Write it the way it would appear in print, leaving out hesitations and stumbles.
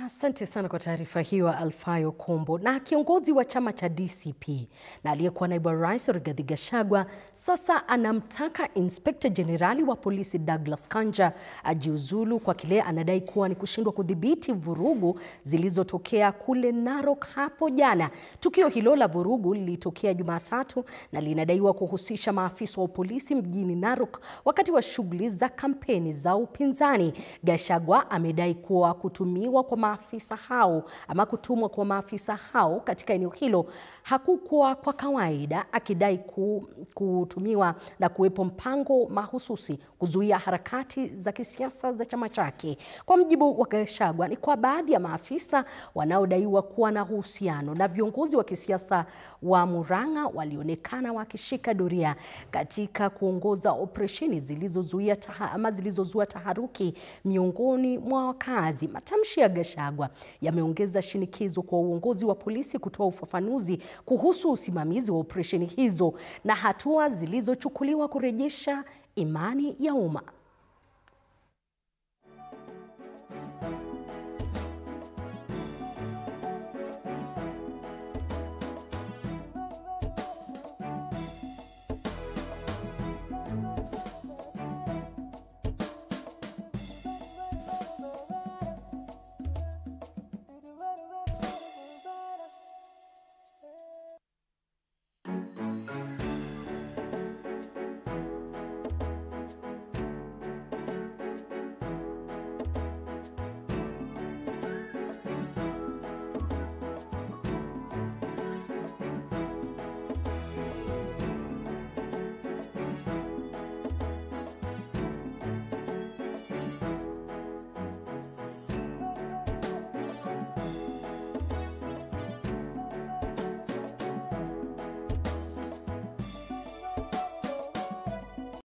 Asante sana kwa taarifa hiyo Alfayo Kombo. Na kiongozi wa chama cha DCP na aliyekuwa naibu wa rais Rigathi Gachagua sasa anamtaka Inspekta Jenerali wa polisi Douglas Kanja ajiuzulu kwa kile anadai kuwa ni kushindwa kudhibiti vurugu zilizotokea kule Narok hapo jana. Tukio hilo la vurugu lilitokea Jumatatu na linadaiwa kuhusisha maafisa wa polisi mjini Narok wakati wa shughuli za kampeni za upinzani. Gachagua amedai kuwa kutumwa kwa maafisa hao katika eneo hilo hakukuwa kwa kawaida, akidai kutumiwa na kuwepo mpango mahususi kuzuia harakati za kisiasa za chama chake. Kwa mjibu wa Gachagua, ni kwa baadhi ya maafisa wanaodaiwa kuwa na uhusiano na viongozi wa kisiasa wa Murang'a walionekana wakishika doria katika kuongoza operesheni zilizozua taharuki miongoni mwa wakazi. Matamshi ya Gachagua yameongeza shinikizo kwa uongozi wa polisi kutoa ufafanuzi kuhusu usimamizi wa operesheni hizo na hatua zilizochukuliwa kurejesha imani ya umma.